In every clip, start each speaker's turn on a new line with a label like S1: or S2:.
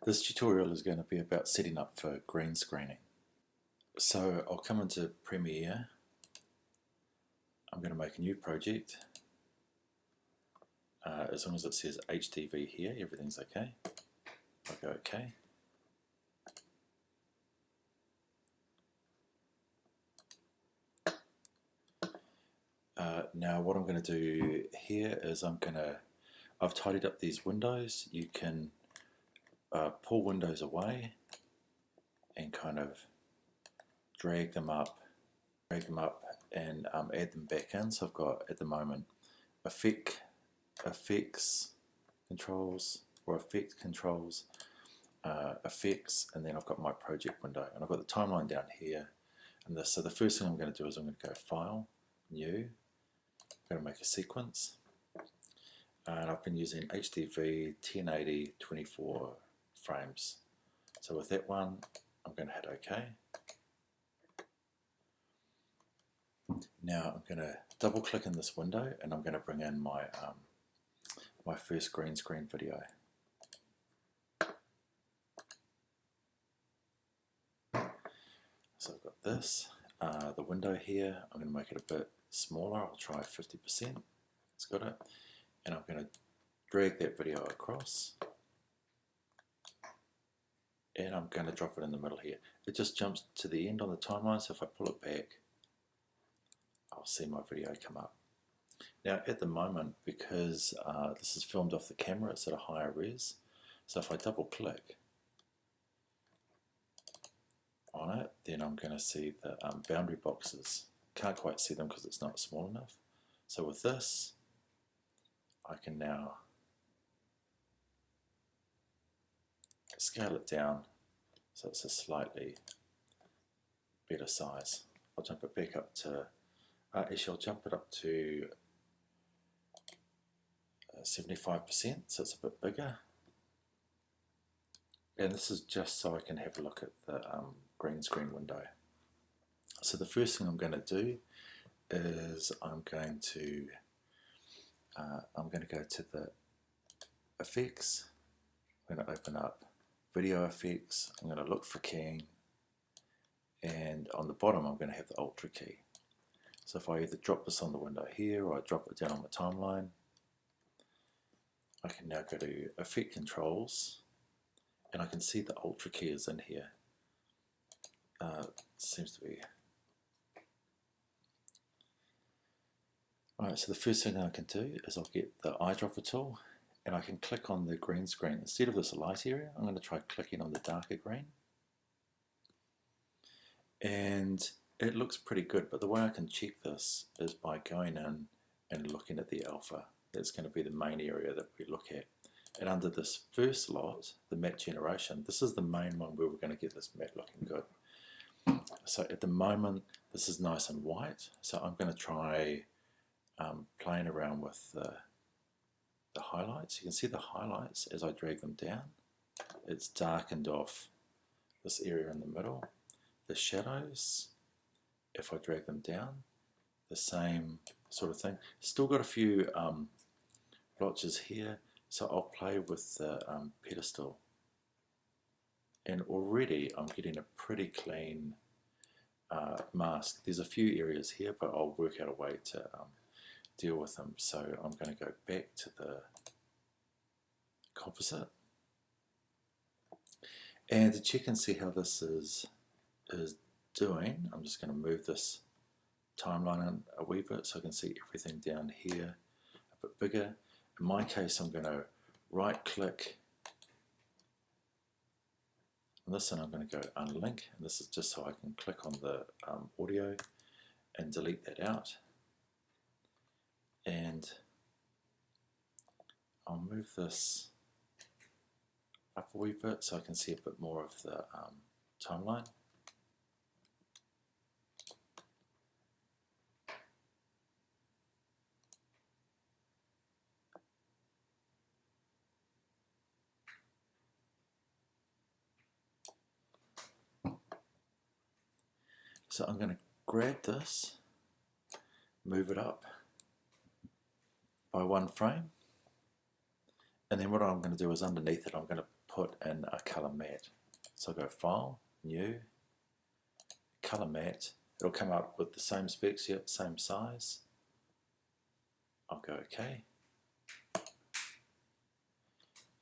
S1: This tutorial is going to be about setting up for green screening. So I'll come into Premiere. I'm going to make a new project. As long as it says HDV here, everything's okay. I'll go OK. Now what I'm going to do here is I've tidied up these windows. You can pull windows away and kind of drag them up and add them back in. So I've got at the moment effects controls, effects, and then I've got my project window, and I've got the timeline down here. And this, so the first thing I'm going to do is I'm going to go File, New. I'm going to make a sequence, and I've been using HDV 1080 24 frames. So with that one, I'm going to hit OK. Now I'm going to double click in this window, and I'm going to bring in my my first green screen video. So I've got this, the window here. I'm going to make it a bit smaller. I'll try 50%. It's got it. And I'm going to drag that video across. And I'm going to drop it in the middle here. It just jumps to the end on the timeline, so if I pull it back, I'll see my video come up. Now at the moment, because this is filmed off the camera, it's at a higher res. So if I double click on it, then I'm going to see the boundary boxes. Can't quite see them because it's not small enough. So with this, I can now scale it down so it's a slightly better size. I'll jump it back up to, actually I'll jump it up to 75%, so it's a bit bigger. And this is just so I can have a look at the green screen window. So the first thing I'm going to do is I'm going to go to the effects. I'm going to open up video effects. I'm going to look for keying, and on the bottom I'm going to have the Ultra key. So if I either drop this on the window here or I drop it down on my timeline, I can now go to Effect Controls, and I can see the Ultra key is in here. Seems to be. Alright, so the first thing I can do is I'll get the eyedropper tool, and I can click on the green screen. Instead of this light area, I'm going to try clicking on the darker green. And it looks pretty good, but the way I can check this is by going in and looking at the alpha. That's going to be the main area that we look at. And under this first lot, the matte generation, this is the main one where we're going to get this matte looking good. So at the moment, this is nice and white, so I'm going to try playing around with the highlights. You can see the highlights as I drag them down. It's darkened off this area in the middle. The shadows, if I drag them down, the same sort of thing. Still got a few blotches here, so I'll play with the pedestal. And already I'm getting a pretty clean mask. There's a few areas here, but I'll work out a way to deal with them. So I'm going to go back to the composite, and to check and see how this is doing, I'm just going to move this timeline in a wee bit so I can see everything down here a bit bigger. In my case, I'm going to right click on this, and I'm going to go unlink, and this is just so I can click on the audio and delete that out. And I'll move this up a wee bit so I can see a bit more of the timeline. So I'm going to grab this, move it up by 1 frame, and then what I'm going to do is underneath it I'm going to put in a color matte. So I'll go File, New, Color Matte. It'll come up with the same specs, yep, same size. I'll go OK.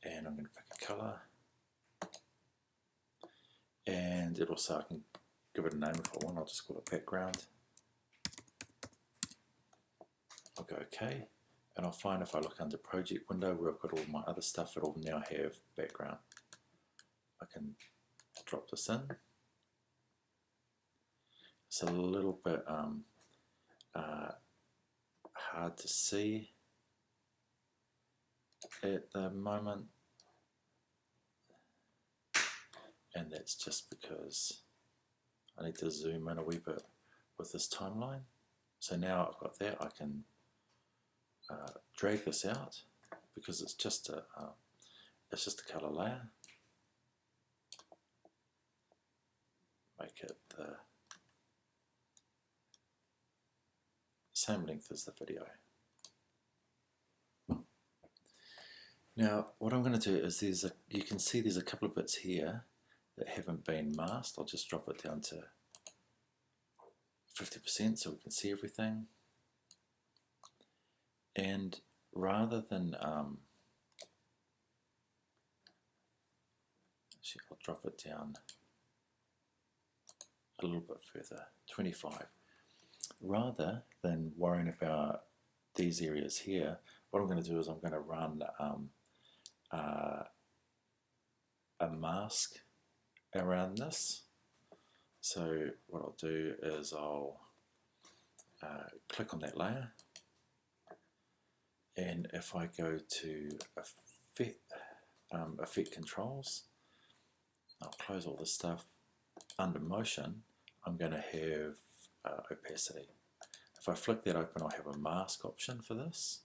S1: And I'm going to pick a color. And it also, I can give it a name if I want. I'll just call it background. I'll go OK. And I'll find if I look under project window where I've got all my other stuff, it'll now have background. I can drop this in. It's a little bit hard to see at the moment, and that's just because I need to zoom in a wee bit with this timeline. So now I've got that, I can drag this out because it's just a color layer. Make it the same length as the video. Now what I'm going to do is you can see there's a couple of bits here that haven't been masked. I'll just drop it down to 50% so we can see everything. And rather than actually, I'll drop it down a little bit further, 25. Rather than worrying about these areas here, what I'm going to do is I'm going to run a mask around this. So what I'll do is I'll click on that layer, and if I go to Effect Controls, I'll close all this stuff. Under Motion, I'm going to have opacity. If I flick that open, I'll have a mask option for this,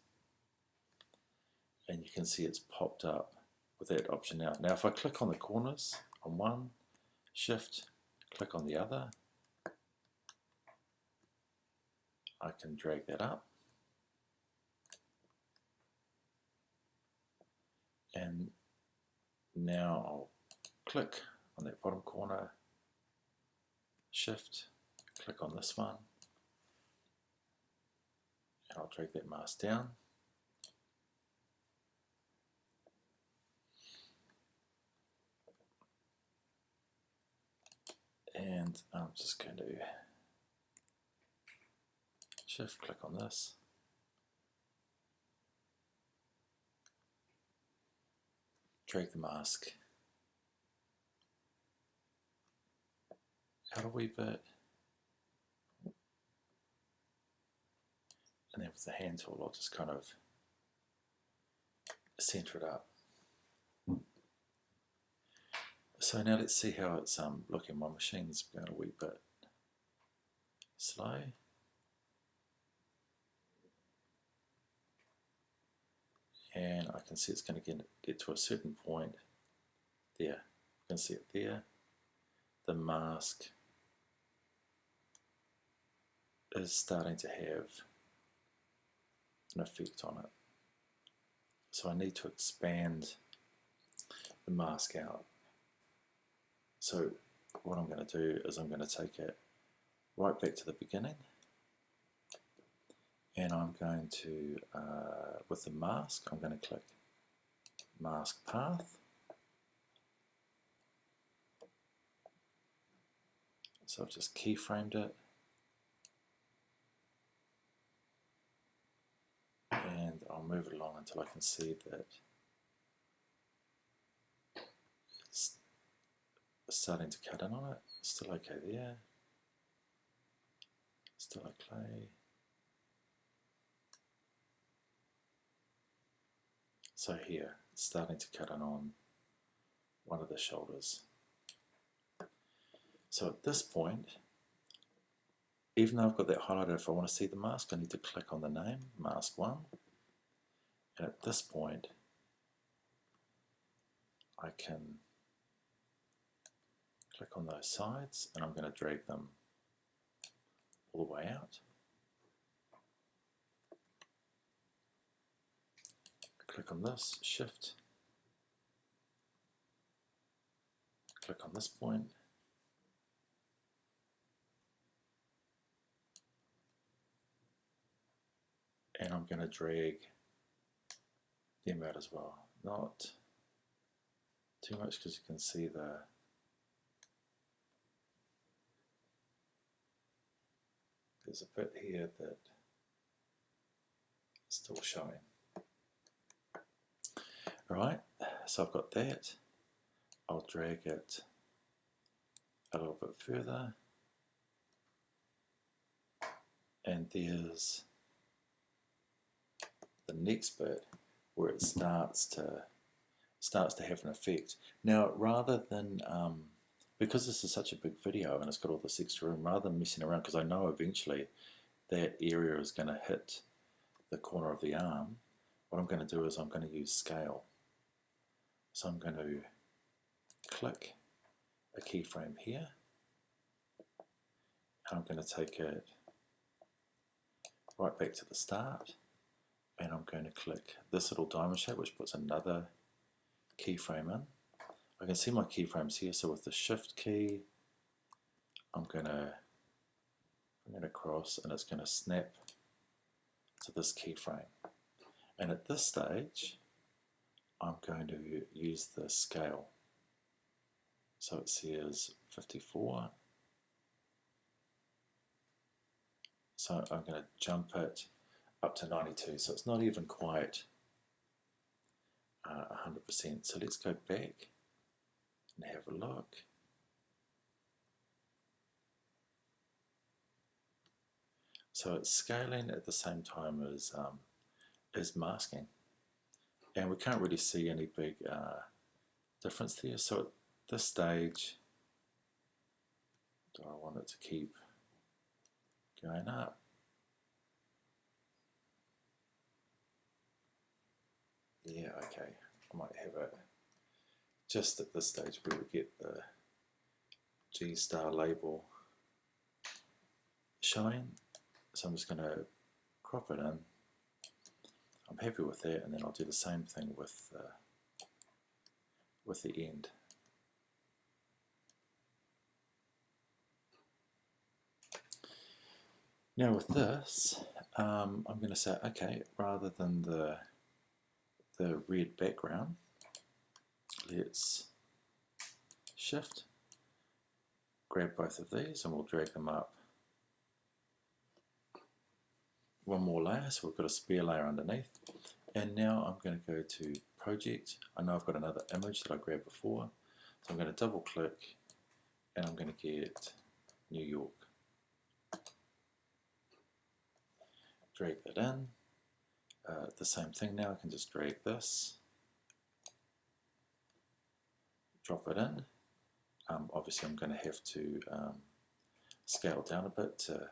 S1: and you can see it's popped up with that option now. Now if I click on the corners on one, Shift, click on the other, I can drag that up, and now I'll click on that bottom corner, Shift, click on this one, and I'll drag that mask down. And I'm just going to Shift, click on this, drag the mask out a wee bit, and then with the hand tool I'll just kind of center it up. So now let's see how it's looking. My machine's going a wee bit slow. And I can see it's going to get to a certain point there. You can see it there. The mask is starting to have an effect on it. So I need to expand the mask out. So what I'm going to do is I'm going to take it right back to the beginning, and I'm going to, with the mask, I'm going to click Mask Path. So I've just keyframed it, and I'll move it along until I can see that it's starting to cut in on it. Still okay there. Still okay. So here, it's starting to cut in on one of the shoulders. So at this point, even though I've got that highlighted, if I want to see the mask, I need to click on the name, Mask 1. And at this point, I can click on those sides, and I'm going to drag them all the way out. Click on this, Shift, click on this point, and I'm going to drag them out as well. Not too much because you can see there's a bit here that is still showing. Alright, so I've got that. I'll drag it a little bit further, and there's the next bit where it starts to have an effect. Now, rather than because this is such a big video and it's got all this extra room, rather than messing around, because I know eventually that area is going to hit the corner of the arm, what I'm going to do is I'm going to use scale. So I'm going to click a keyframe here, and I'm going to take it right back to the start, and I'm going to click this little diamond shape which puts another keyframe in. I can see my keyframes here, so with the shift key I'm going to bring it across and it's going to snap to this keyframe. And at this stage I'm going to use the scale. So it says 54. So I'm going to jump it up to 92. So it's not even quite 100%. So let's go back and have a look. So it's scaling at the same time as masking. And we can't really see any big difference there. So at this stage, do I want it to keep going up? Yeah, okay. I might have it just at this stage where we get the G-Star label showing. So I'm just going to crop it in. I'm happy with that, and then I'll do the same thing with the end. Now with this, I'm going to say, okay, rather than the red background, let's shift, grab both of these, and we'll drag them up one more layer, so we've got a spare layer underneath. And now I'm going to go to project. I know I've got another image that I grabbed before, so I'm going to double click and I'm going to get New York. Drag that in. The same thing now, I can just drag this, drop it in. Obviously I'm going to have to scale down a bit to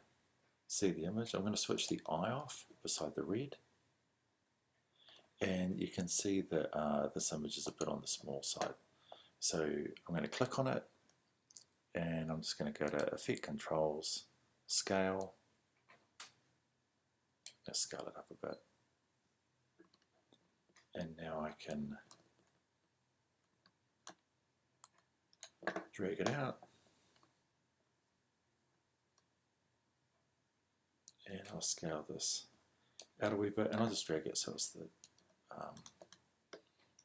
S1: see the image. I'm going to switch the eye off beside the red, and you can see that this image is a bit on the small side. So I'm going to click on it, and I'm just going to go to Effect Controls, Scale. Let's scale it up a bit, and now I can drag it out. And I'll scale this out a wee bit, and I'll just drag it so it's the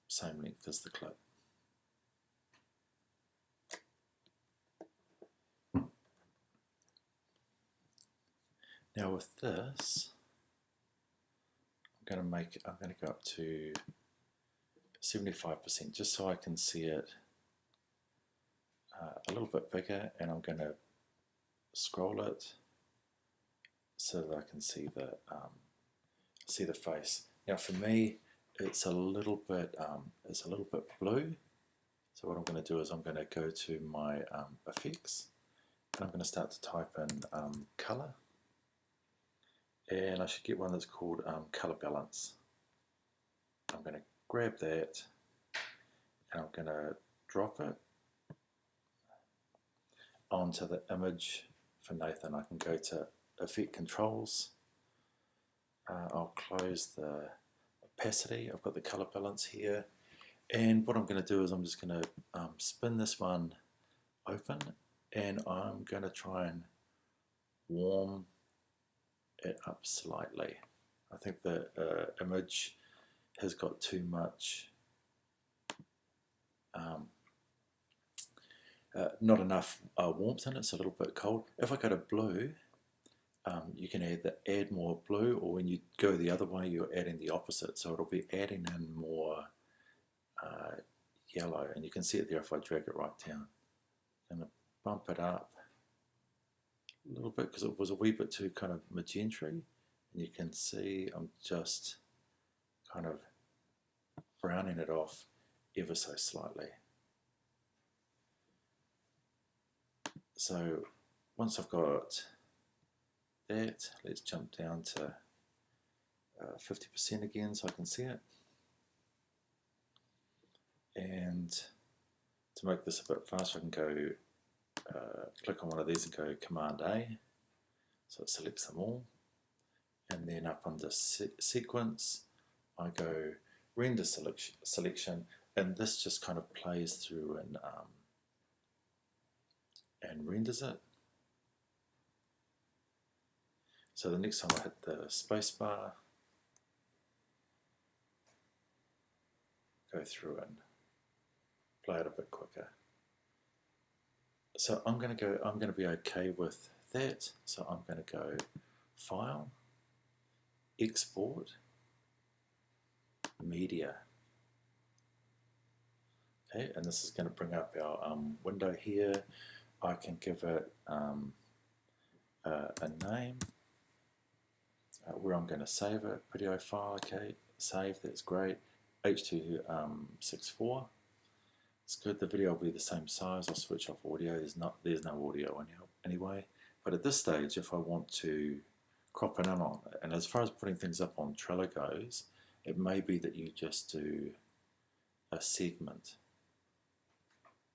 S1: same length as the clip. Now with this, I'm going to go up to 75% just so I can see it a little bit bigger, and I'm going to scroll it so that I can see the face. Now for me, it's a little bit blue. So what I'm going to do is I'm going to go to my effects, and I'm going to start to type in color, and I should get one that's called color balance. I'm going to grab that, and I'm going to drop it onto the image for Nathan. I can go to Effect Controls. I'll close the opacity. I've got the color balance here, And what I'm going to do is I'm just going to spin this one open, and I'm going to try and warm it up slightly. I think the image has got too much, not enough warmth in it, it's a little bit cold. If I go to blue, you can add more blue, or when you go the other way, you're adding the opposite. So it'll be adding in more yellow, and you can see it there if I drag it right down. I'm going to bump it up a little bit because it was a wee bit too kind of magenta, and you can see I'm just kind of browning it off ever so slightly. So once I've got that, let's jump down to 50% again so I can see it. And to make this a bit faster, I can go click on one of these and go Command A, so it selects them all. And then up under sequence, I go render selection, and this just kind of plays through and renders it. So the next time I hit the spacebar, go through and play it a bit quicker. So I'm going to be okay with that. So I'm going to go File, Export, Media. Okay, and this is going to bring up our window here. I can give it a name where I'm going to save it. Video file, okay, save, that's great. H.264. It's good. The video will be the same size. I'll switch off audio. There's no audio anyway. But at this stage, if I want to crop it in on it, and as far as putting things up on Trello goes, it may be that you just do a segment.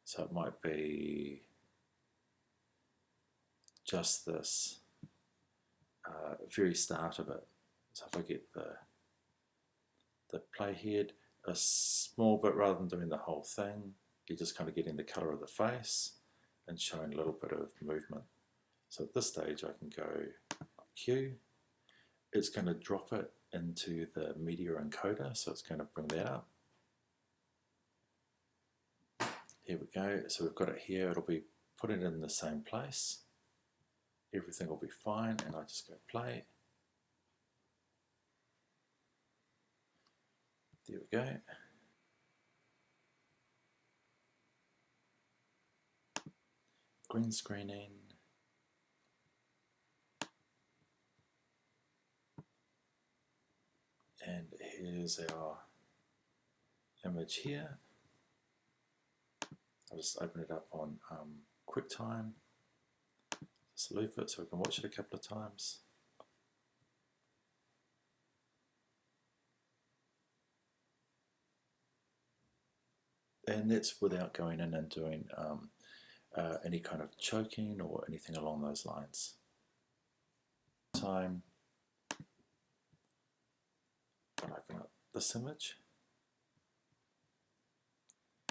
S1: So it might be just this very start of it. So if I get the playhead a small bit rather than doing the whole thing, you're just kind of getting the colour of the face and showing a little bit of movement. So at this stage I can go Q, it's going to drop it into the media encoder, so it's going to bring that up. Here we go, so we've got it here, it'll be putting it in the same place. Everything will be fine, and I just go play. There we go. Green screening. And here's our image here. I'll just open it up on QuickTime. Just loop it so we can watch it a couple of times. And that's without going in and doing any kind of choking or anything along those lines. Time. I'll open up this image.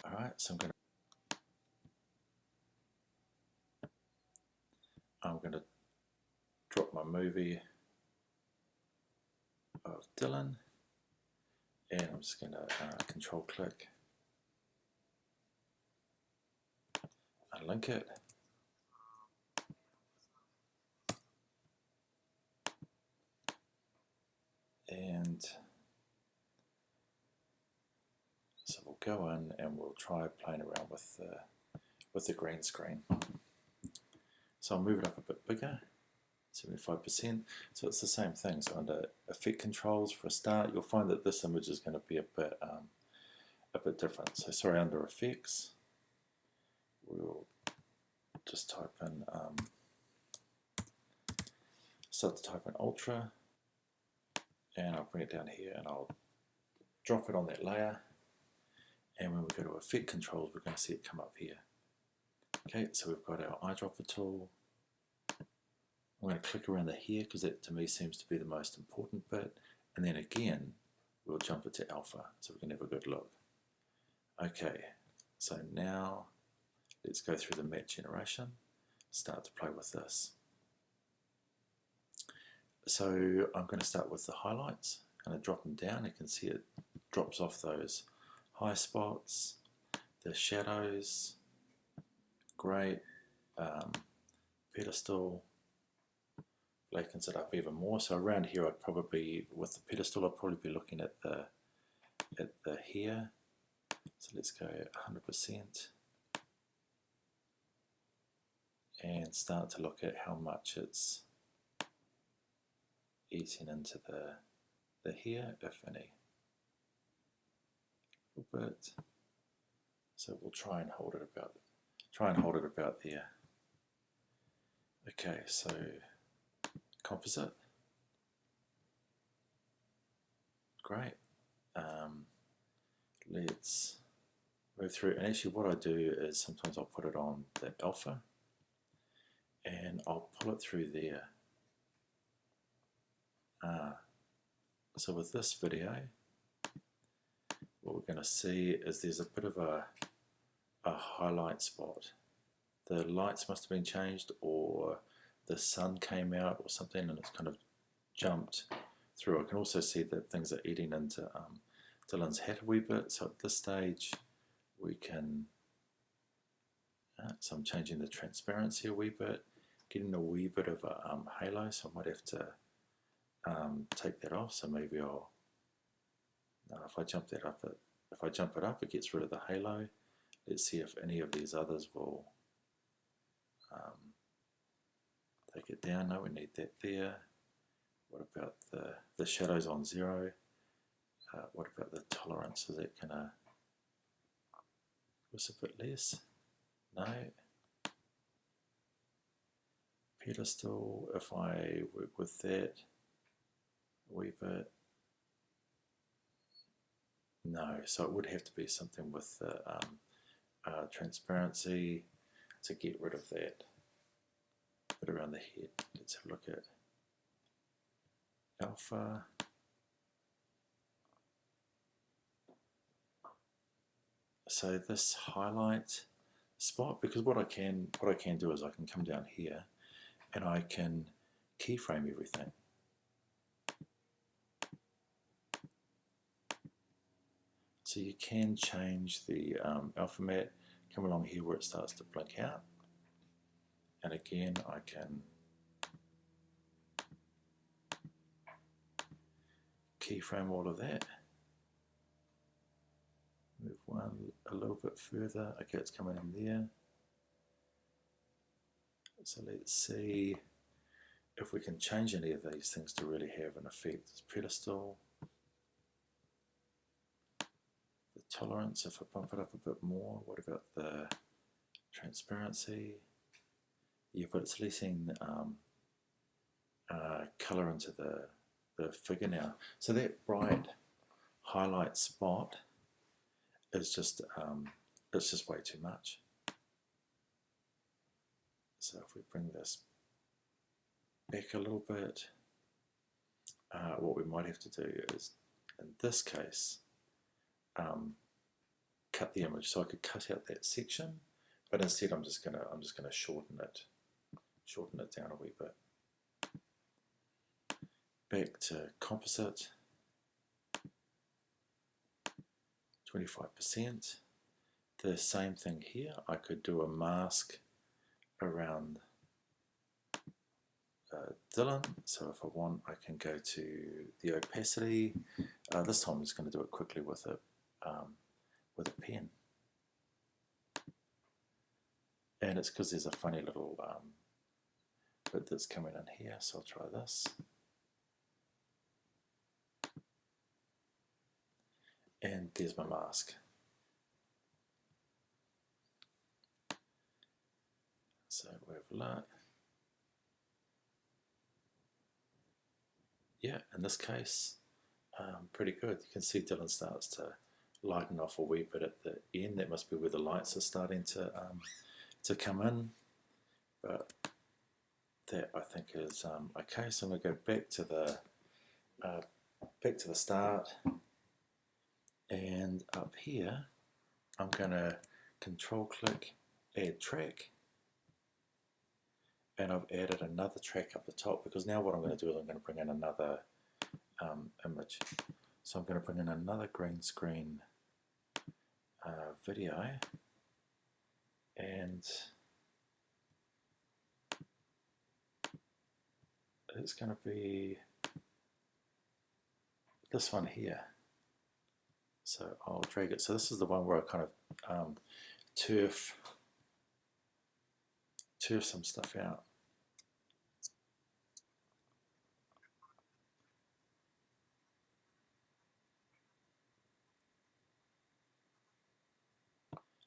S1: Alright, so I'm going to drop my movie of Dylan, and I'm just going to control click, unlink it, and so we'll go in and we'll try playing around with the green screen. So I'll move it up a bit bigger, 75%. So it's the same thing. So under Effect Controls for a start, you'll find that this image is going to be a bit different. So sorry, under Effects, we'll just type in, start to type in Ultra, and I'll bring it down here and I'll drop it on that layer. And when we go to Effect Controls, we're going to see it come up here. Okay, so we've got our eyedropper tool. I'm going to click around the hair because that to me seems to be the most important bit. And then again, we'll jump it to alpha so we can have a good look. Okay, so now let's go through the matte generation, start to play with this. So I'm going to start with the highlights, and I drop them down. You can see it drops off those high spots, the shadows, great, pedestal, blackens it up even more. So around here, I'd probably, with the pedestal, I'd probably be looking at the hair. So let's go 100% and start to look at how much it's eating into the hair, if any. A little bit. So we'll try and hold it about there. Okay, so composite. Great. Let's move through, and actually what I do is sometimes I'll put it on the alpha and I'll pull it through there. So with this video, what we're going to see is there's a bit of a highlight spot. The lights must have been changed, or the sun came out or something, and it's kind of jumped through. I can also see that things are eating into Dylan's hat a wee bit. So at this stage, we can, so I'm changing the transparency a wee bit, getting a wee bit of a halo, so I might have to take that off. So maybe I'll, if I jump it up, it gets rid of the halo. Let's see if any of these others will take it down. No, we need that there. What about the shadows on 0? What about the tolerance? Is that gonna was a bit less? No. Pedestal, if I work with that a wee bit. No, so it would have to be something with the transparency to get rid of that bit around the head. Let's have a look at alpha. So this highlight spot, because what I can do is I can come down here and I can keyframe everything. So you can change the alpha matte, come along here where it starts to blink out, and again I can keyframe all of that. Move one a little bit further. Okay, it's coming in there. So let's see if we can change any of these things to really have an effect. This pedestal, the tolerance, if I bump it up a bit more. What about the transparency? Yeah, but it's letting colour into the figure now. So that bright highlight spot is just it's just way too much. So if we bring this back a little bit, what we might have to do is, in this case, cut the image. So I could cut out that section, but instead I'm just gonna shorten it down a wee bit. Back to composite, 25%. The same thing here. I could do a mask around Dylan. So if I want, I can go to the opacity. This time I'm just going to do it quickly with a pen. And it's because there's a funny little bit that's coming in here. So I'll try this. And there's my mask. So we have light. Yeah, in this case, pretty good. You can see Dylan starts to lighten off a wee bit at the end. That must be where the lights are starting to come in. But that I think is okay. So I'm going to go back to the start, and up here I'm going to control click, add track, and I've added another track up the top, because now what I'm going to do is I'm going to bring in another image. So I'm going to bring in another green screen video, and it's going to be this one here. So I'll drag it. So this is the one where I kind of turf some stuff out.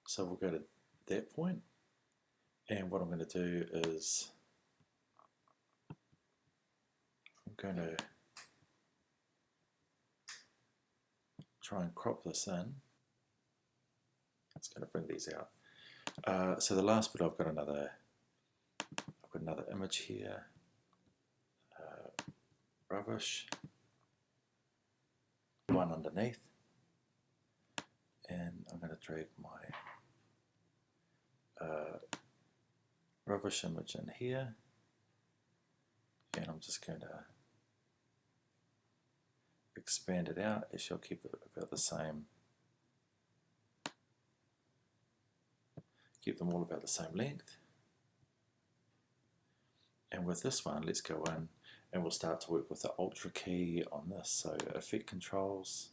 S1: So we'll go to that point, and what I'm going to do is I'm going to try and crop this in. It's going to bring these out. So the last bit, I've got another image here, rubbish, one underneath, and I'm going to drag my rubbish image in here, and I'm just going to expand it out. It shall keep it about the same. Keep them all about the same length. And with this one, let's go in and we'll start to work with the Ultra key on this. So effect controls,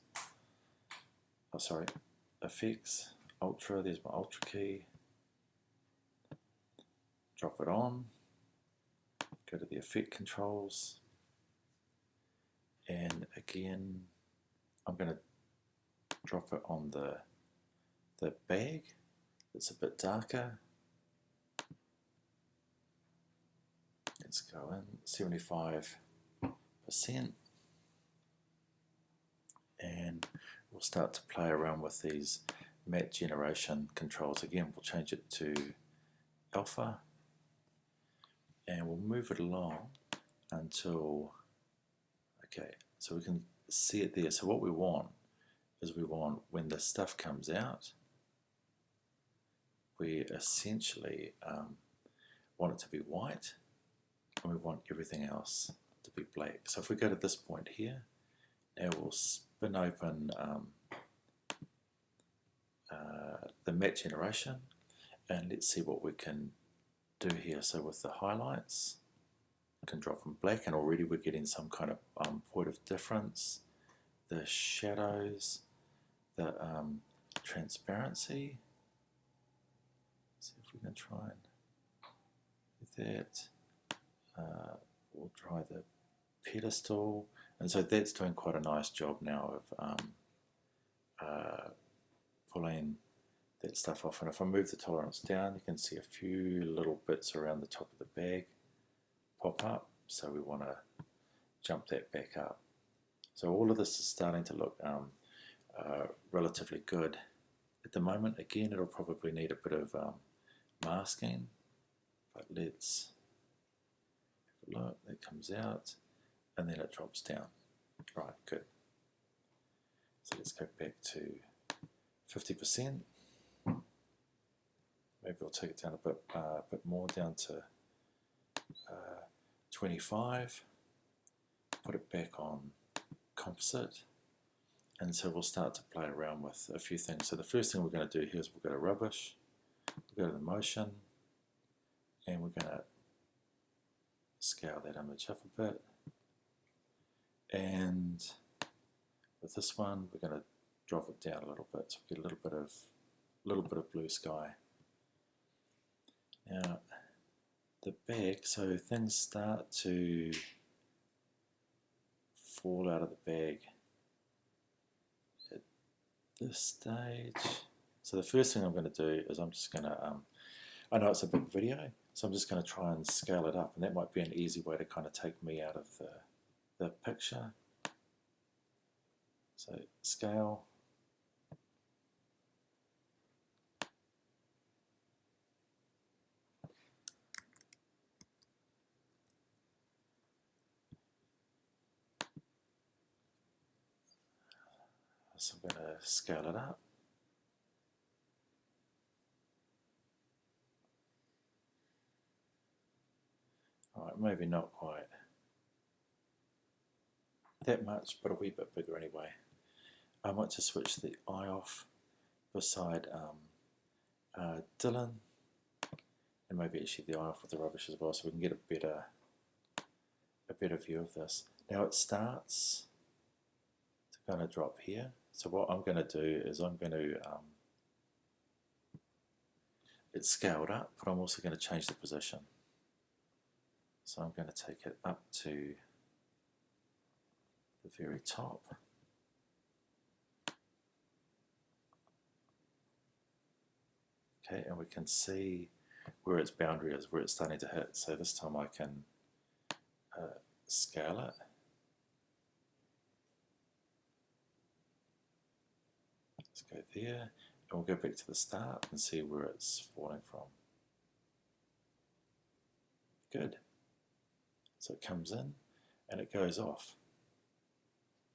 S1: effects, Ultra, there's my Ultra key. Drop it on, go to the effect controls, and again, I'm going to drop it on the bag. It's a bit darker. Let's go in 75%, and we'll start to play around with these matte generation controls. Again, we'll change it to alpha, and we'll move it along until, okay, so we can see it there. So what we want is when the stuff comes out, we essentially want it to be white, and we want everything else to be black. So if we go to this point here, now we'll spin open the matte generation, and let's see what we can do here. So with the highlights, I can drop them black, and already we're getting some kind of point of difference. The shadows, the transparency. See if we can try and do that. We'll try the pedestal, and so that's doing quite a nice job now of pulling that stuff off. And if I move the tolerance down, you can see a few little bits around the top of the bag pop up, so we want to jump that back up. So all of this is starting to look relatively good at the moment. Again, it'll probably need a bit of masking, but let's have a look. That comes out, and then it drops down. Right, good. So let's go back to 50%. Maybe I'll take it down a bit more, down to 25. Put it back on composite, and so we'll start to play around with a few things. So the first thing we're going to do here is we'll go to rubbish, we'll go to the motion, and we're going to scale that image up a bit. And with this one, we're going to drop it down a little bit, so we get a little bit of blue sky. Now the bag, so things start to fall out of the bag at this stage. So the first thing I'm going to do is I'm just going to, I know it's a big video, so I'm just going to try and scale it up, and that might be an easy way to kind of take me out of the picture. So scale. So I'm going to scale it up. maybe not quite that much, but a wee bit bigger anyway. I might just switch the eye off beside Dylan, and maybe actually the eye off with the rubbish as well, so we can get a better view of this. Now it starts to kind of drop here. So what I'm going to do is I'm going to it's scaled up, but I'm also going to change the position. So I'm going to take it up to the very top. Okay, and we can see where its boundary is, where it's starting to hit. So this time I can scale it. Let's go there, and we'll go back to the start and see where it's falling from. Good. So it comes in and it goes off.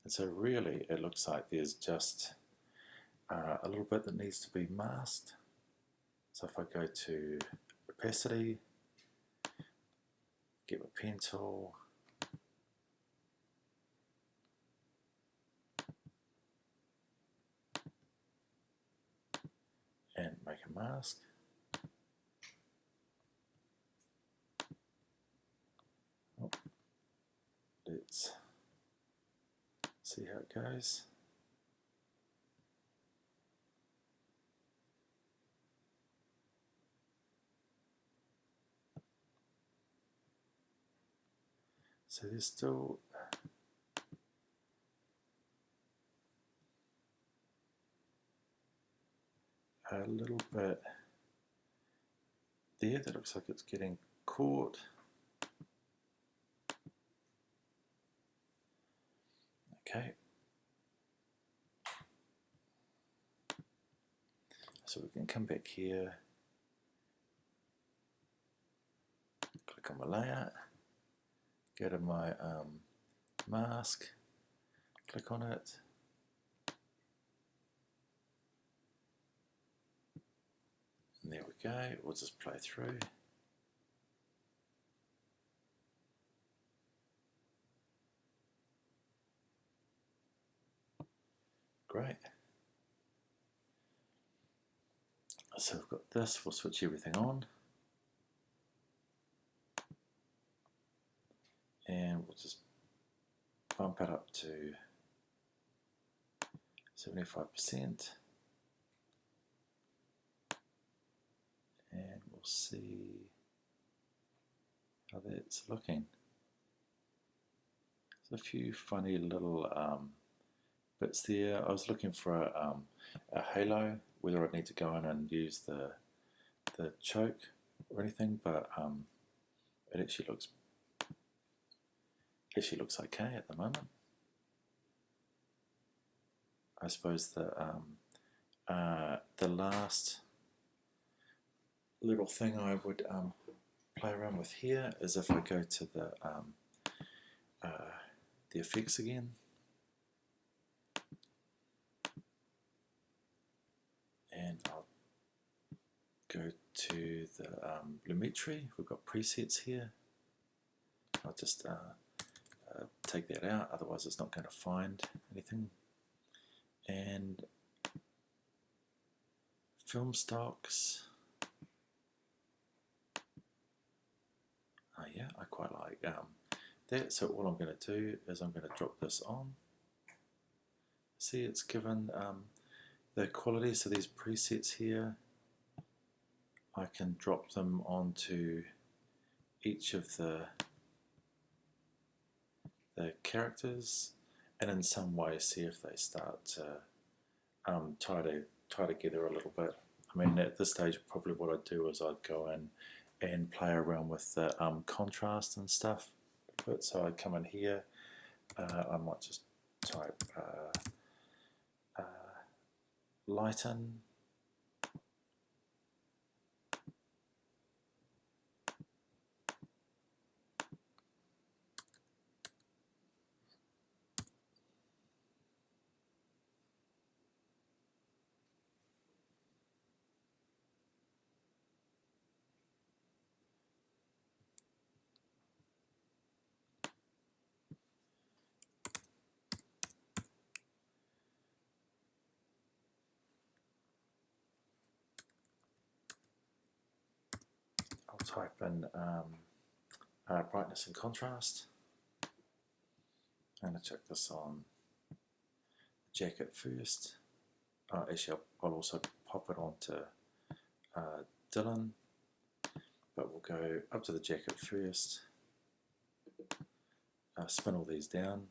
S1: And so really it looks like there's just a little bit that needs to be masked. So if I go to opacity, get my pen tool, and make a mask. Oh, let's see how it goes. So there's still a little bit there that looks like it's getting caught. Okay. So we can come back here, click on my layout, go to my mask, click on it, and there we go. We'll just play through. Great. So we've got this, we'll switch everything on. And we'll just bump it up to 75%. And we'll see how that's looking. There's a few funny little bits there. I was looking for a halo, whether I'd need to go in and use the choke or anything, but it actually looks okay at the moment. I suppose the last little thing I would play around with here is if I go to the effects again, and I'll go to the Lumetri. We've got presets here. I'll just take that out, otherwise it's not going to find anything. And film stocks. Yeah, I quite like that. So all I'm going to do is I'm going to drop this on. See, it's given the quality, so these presets here, I can drop them onto each of the characters, and in some way see if they start to tie together a little bit. I mean, at this stage, probably what I'd do is I'd go in and play around with the contrast and stuff. But so I'd come in here, I might just type lighten. type in brightness and contrast. I'm going to check this on jacket first. Actually, I'll also pop it onto Dylan, but we'll go up to the jacket first. Spin all these down.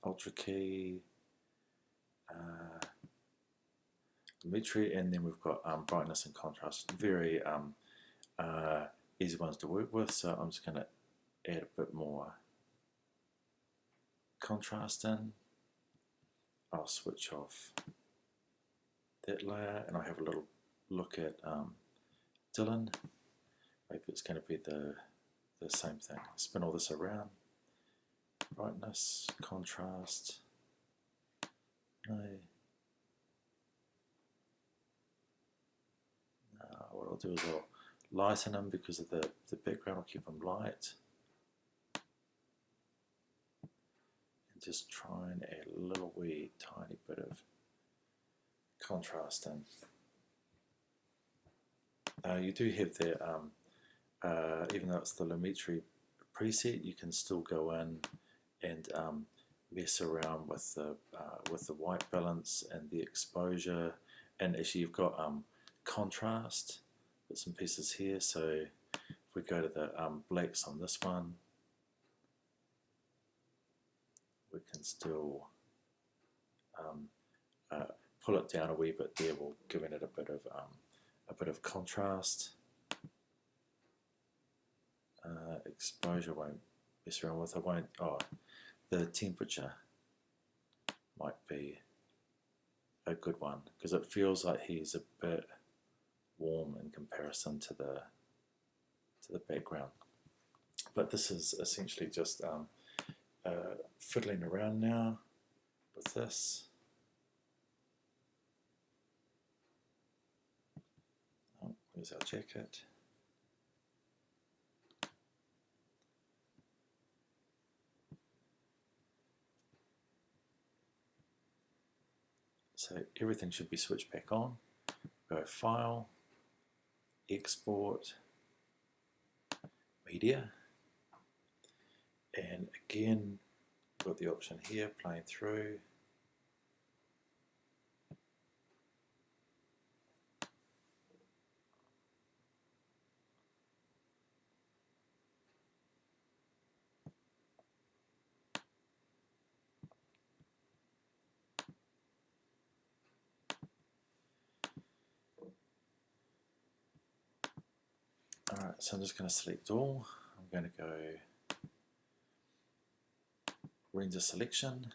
S1: Ultra key, Lumetri, and then we've got brightness and contrast. Very easy ones to work with, so I'm just going to add a bit more contrast in. I'll switch off that layer and I'll have a little look at Dylan. Maybe it's going to be the same thing. Spin all this around. Brightness, contrast. No. What I'll do is I'll lighten them because of the background. I'll keep them light. And just try and add a little wee tiny bit of contrast in. You do have that, even though it's the Lumetri preset, you can still go in and mess around with the white balance and the exposure, and actually you've got contrast, bits and pieces here. So if we go to the blacks on this one, we can still pull it down a wee bit there. We'll giving it a bit of contrast. Exposure won't mess around with. I won't. Oh, the temperature might be a good one because it feels like he's a bit warm in comparison to the background. But this is essentially just fiddling around now with this. Oh, where's our jacket? So everything should be switched back on. Go File, Export, Media, and again, we've got the option here, playing through. Alright, so I'm just going to select all. I'm going to go render selection.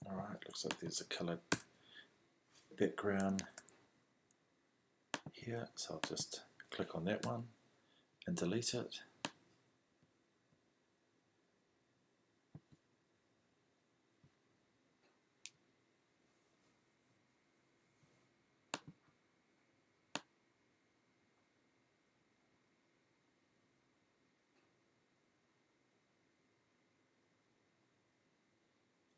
S1: Alright, looks like there's a coloured background here, so I'll just click on that one and delete it.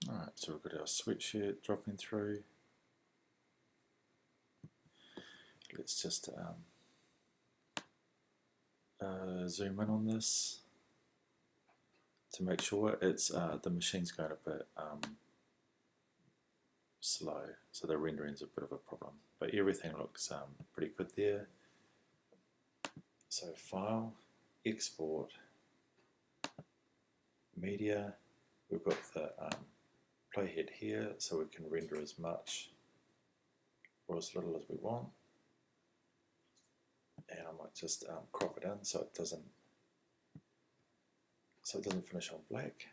S1: Alright, so we've got our sweatshirt dropping through. Let's just zoom in on this to make sure it's the machine's going a bit slow, so the rendering's a bit of a problem. But everything looks pretty good there. So File, Export, Media. We've got the playhead here, so we can render as much or as little as we want. And I might just crop it in so it doesn't finish on black.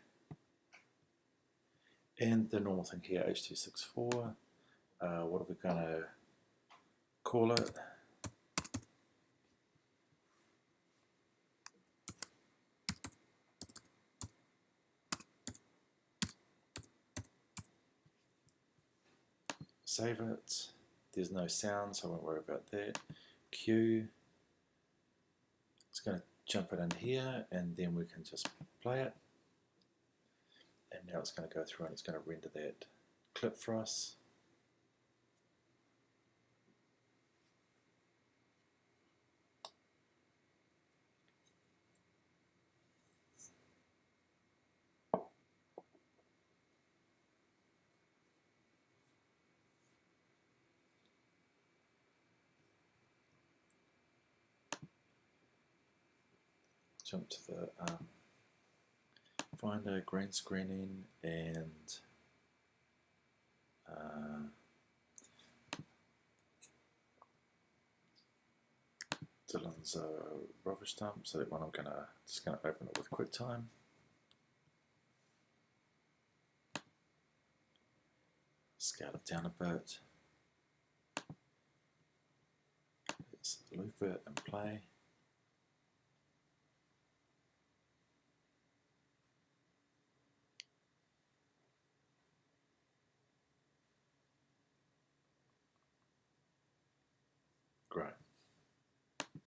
S1: And the normal thing here, H.264. What are we going to call it? Save it. There's no sound, so I won't worry about that. Q. It's going to jump it in here, and then we can just play it. And now it's going to go through and it's going to render that clip for us. Jump to the Finder, green screening, and Dylan's rubbish dump. So that one I'm just gonna open it with QuickTime. Scale it down a bit. Let's loop it and play.